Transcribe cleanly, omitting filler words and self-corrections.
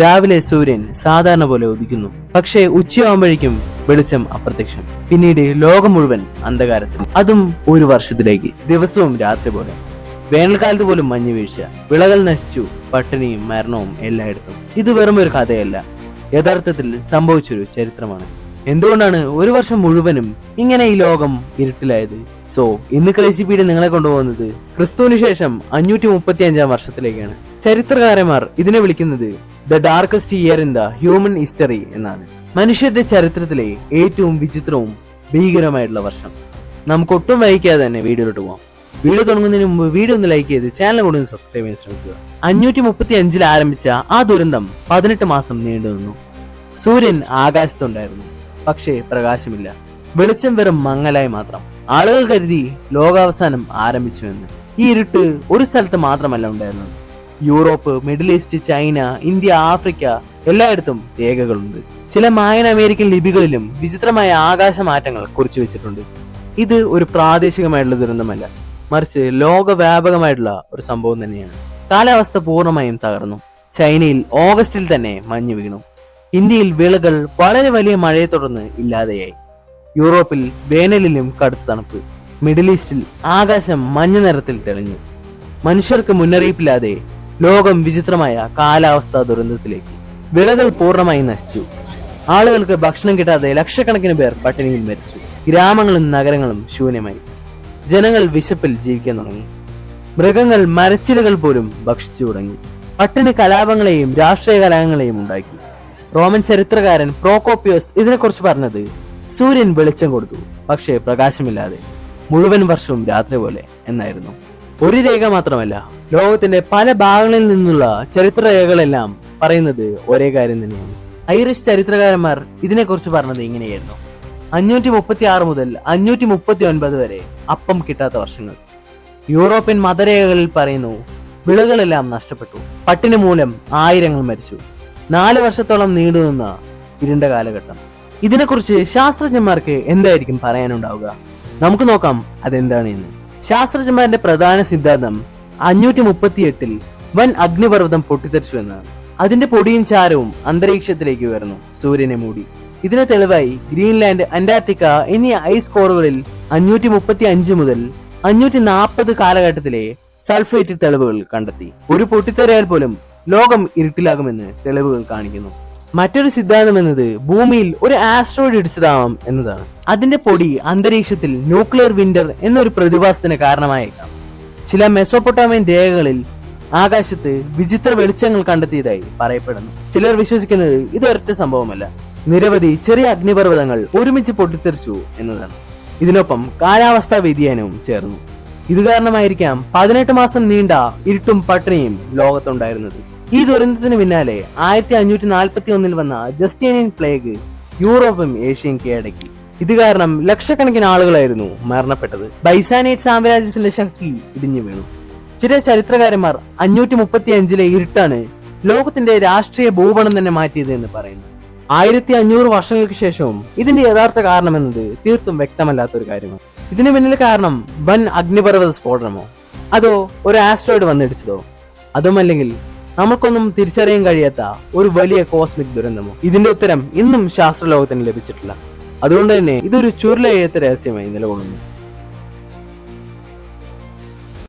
രാവിലെ സൂര്യൻ സാധാരണ പോലെ ഉദിക്കുന്നു. പക്ഷേ ഉച്ചയാകുമ്പോഴേക്കും വെളിച്ചം അപ്രത്യക്ഷം. പിന്നീട് ലോകം മുഴുവൻ അന്ധകാരത്തിൽ, അതും ഒരു വർഷത്തിലേക്ക്. ദിവസവും രാത്രി പോലെ. വേനൽക്കാലത്ത് പോലും മഞ്ഞ് വീഴ്ച, വിളകൾ നശിച്ചു, പട്ടിണിയും മരണവും എല്ലായിടത്തും. ഇത് വെറും ഒരു കഥയല്ല, യഥാർത്ഥത്തിൽ സംഭവിച്ചൊരു ചരിത്രമാണ്. എന്തുകൊണ്ടാണ് ഒരു വർഷം മുഴുവനും ഇങ്ങനെ ഈ ലോകം ഇരുട്ടിലായത്? സോ ഇന്ന് ക്രേസിപീഡിയ നിങ്ങളെ കൊണ്ടുപോകുന്നത് ക്രിസ്തുവിന് ശേഷം 535 വർഷത്തിലേക്കാണ്. ചരിത്രകാരന്മാർ ഇതിനെ വിളിക്കുന്നത് the darkest year in the human history എന്നാണ്. മനുഷ്യരുടെ ചരിത്രത്തിലെ ഏറ്റവും വിചിത്രവും ഭീകരമായിട്ടുള്ള വർഷം. നമുക്ക് ഒട്ടും വൈകാതെ തന്നെ വീഡിയോയിലോട്ട് പോകാം. വീഡിയോ തുടങ്ങുന്നതിന് മുമ്പ് വീഡിയോ ഒന്ന് ലൈക്ക് ചെയ്ത് ചാനൽ കൂടി ഒന്ന് സബ്സ്ക്രൈബ് ചെയ്യാൻ ശ്രമിക്കുക. 535 ആരംഭിച്ച ആ ദുരന്തം 18 മാസം നീണ്ടു നിന്നു. സൂര്യൻ ആകാശത്തുണ്ടായിരുന്നു, പക്ഷേ പ്രകാശമില്ല. വെളിച്ചം വെറും മങ്ങലായി മാത്രം. ആളുകൾ കരുതി ലോകാവസാനം ആരംഭിച്ചു എന്ന്. ഈ ഇരുട്ട് ഒരു സ്ഥലത്ത് മാത്രമല്ല ഉണ്ടായിരുന്നത്. Europe, middle east, China, India, Africa എല്ലായിടത്തും രേഖകളുണ്ട്. ചില മായൻ അമേരിക്കൻ ലിപികളിലും വിചിത്രമായ ആകാശമാറ്റങ്ങൾ കുറിച്ചു വെച്ചിട്ടുണ്ട്. ഇത് ഒരു പ്രാദേശികമായിട്ടുള്ള ദുരന്തമല്ല, മറിച്ച് ലോകവ്യാപകമായിട്ടുള്ള ഒരു സംഭവം തന്നെയാണ്. കാലാവസ്ഥ പൂർണ്ണമായും തകർന്നു. ചൈനയിൽ ഓഗസ്റ്റിൽ തന്നെ മഞ്ഞ് വീണു. ഇന്ത്യയിൽ വിളകൾ വളരെ വലിയ മഴയെ തുടർന്ന് ഇല്ലാതെയായി. യൂറോപ്പിൽ വേനലിലും കടുത്ത തണുപ്പ്. മിഡിൽ ഈസ്റ്റിൽ ആകാശം മഞ്ഞ നിറത്തിൽ തെളിഞ്ഞു. മനുഷ്യർക്ക് മുന്നറിയിപ്പില്ലാതെ ലോകം വിചിത്രമായ കാലാവസ്ഥാ ദുരന്തത്തിലേക്ക്. വിളകൾ പൂർണ്ണമായി നശിച്ചു. ആളുകൾക്ക് ഭക്ഷണം കിട്ടാതെ ലക്ഷക്കണക്കിന് പേർ പട്ടിണിയിൽ മരിച്ചു. ഗ്രാമങ്ങളും നഗരങ്ങളും ശൂന്യമായി. ജനങ്ങൾ വിശപ്പിൽ ജീവിക്കാൻ തുടങ്ങി. മൃഗങ്ങൾ മരച്ചിലുകൾ പോലും ഭക്ഷിച്ചു തുടങ്ങി. പട്ടിണി കലാപങ്ങളെയും രാഷ്ട്രീയ കലാപങ്ങളെയും ഉണ്ടാക്കി. റോമൻ ചരിത്രകാരൻ പ്രോകോപ്പിയസ് ഇതിനെക്കുറിച്ച് പറഞ്ഞത്, സൂര്യൻ വെളിച്ചം കൊടുത്തു, പക്ഷേ പ്രകാശമില്ലാതെ. മുഴുവൻ വർഷവും രാത്രി പോലെ എന്നായിരുന്നു. ഒരു രേഖ മാത്രമല്ല, ലോകത്തിന്റെ പല ഭാഗങ്ങളിൽ നിന്നുള്ള ചരിത്രരേഖകളെല്ലാം പറയുന്നത് ഒരേ കാര്യം തന്നെയാണ്. ഐറിഷ് ചരിത്രകാരന്മാർ ഇതിനെക്കുറിച്ച് പറഞ്ഞത് ഇങ്ങനെയായിരുന്നു: 536 മുതൽ 539 വരെ അപ്പം കിട്ടാത്ത വർഷങ്ങൾ. യൂറോപ്യൻ മതരേഖകളിൽ പറയുന്നു, വിളകളെല്ലാം നഷ്ടപ്പെട്ടു. പട്ടിണി മൂലം ആയിരങ്ങൾ മരിച്ചു. 4 വർഷത്തോളം നീണ്ടുനിന്ന ഇരുണ്ട കാലഘട്ടം. ഇതിനെക്കുറിച്ച് ശാസ്ത്രജ്ഞന്മാർക്ക് എന്തായിരിക്കും പറയാനുണ്ടാവുക? നമുക്ക് നോക്കാം അതെന്താണ് എന്ന്. ശാസ്ത്രജ്ഞന്മാരുടെ പ്രധാന സിദ്ധാന്തം 538 വൻ അഗ്നിപർവ്വതം പൊട്ടിത്തെറിച്ചു എന്നാണ്. അതിന്റെ പൊടിയും ചാരവും അന്തരീക്ഷത്തിലേക്ക് ഉയർന്നു, സൂര്യനെ മൂടി. ഇതിന് തെളിവായി ഗ്രീൻലാൻഡ്, അന്റാർട്ടിക്ക എന്നീ ഐസ് കോറുകളിൽ 535 മുതൽ 540 കാലഘട്ടത്തിലെ സൾഫേറ്റ് തെളിവുകൾ കണ്ടെത്തി. ഒരു പൊട്ടിത്തെറിയാൽ പോലും ലോകം ഇരുട്ടിലാകുമെന്ന് തെളിവുകൾ കാണിക്കുന്നു. മറ്റൊരു സിദ്ധാന്തം എന്നത് ഭൂമിയിൽ ഒരു ആസ്ട്രോയിഡ് ഇടിച്ചതാവാം എന്നതാണ്. അതിന്റെ പൊടി അന്തരീക്ഷത്തിൽ ന്യൂക്ലിയർ വിന്റർ എന്നൊരു പ്രതിഭാസത്തിന് കാരണമായേക്കാം. ചില മെസോപ്പൊട്ടാമിയൻ രേഖകളിൽ ആകാശത്ത് വിചിത്ര വെളിച്ചങ്ങൾ കണ്ടെത്തിയതായി പറയപ്പെടുന്നു. ചിലർ വിശ്വസിക്കുന്നത് ഇത് ഒരൊറ്റ സംഭവമല്ല, നിരവധി ചെറിയ അഗ്നിപർവ്വതങ്ങൾ ഒരുമിച്ച് പൊട്ടിത്തെറിച്ചു എന്നതാണ്. ഇതിനൊപ്പം കാലാവസ്ഥാ വ്യതിയാനവും ചേർന്നു. ഇത് കാരണമായിരിക്കാം 18 മാസം നീണ്ട ഇരുട്ടും പട്ടിണിയും ലോകത്തുണ്ടായിരുന്നത്. ഈ ദുരന്തത്തിന് പിന്നാലെ 1541 വന്ന ജസ്റ്റീനിയൻ പ്ലേഗ് യൂറോപ്പും ഏഷ്യയും കീഴടക്കി. ഇത് കാരണം ലക്ഷക്കണക്കിന് ആളുകളായിരുന്നു മരണപ്പെട്ടത്. ബൈസാനൈറ്റ് സാമ്രാജ്യത്തിന്റെ ശക്തി ഇടിഞ്ഞു വീണു. ചില ചരിത്രകാരന്മാർ 535 ഇരുട്ടാണ് ലോകത്തിന്റെ രാഷ്ട്രീയ ഭൂപടം തന്നെ മാറ്റിയത് എന്ന് പറയുന്നു. 1500 വർഷങ്ങൾക്ക് ശേഷവും ഇതിന്റെ യഥാർത്ഥ കാരണം എന്നത് തീർത്തും വ്യക്തമല്ലാത്തൊരു കാര്യമാണ്. ഇതിന് പിന്നിൽ കാരണം വൻ അഗ്നിപർവ്വത സ്ഫോടനമോ, അതോ ഒരു ആസ്ട്രോയിഡ് വന്നിടിച്ചതോ, അതുമല്ലെങ്കിൽ നമുക്കൊന്നും തിരിച്ചറിയാൻ കഴിയാത്ത ഒരു വലിയ കോസ്മിക് ദുരന്തമോ? ഇതിന്റെ ഉത്തരം ഇന്നും ശാസ്ത്രലോകത്തിന് ലഭിച്ചിട്ടില്ല. അതുകൊണ്ട് തന്നെ ഇതൊരു ചുരുളെഴുത്ത രഹസ്യമായി നിലകൊള്ളുന്നു.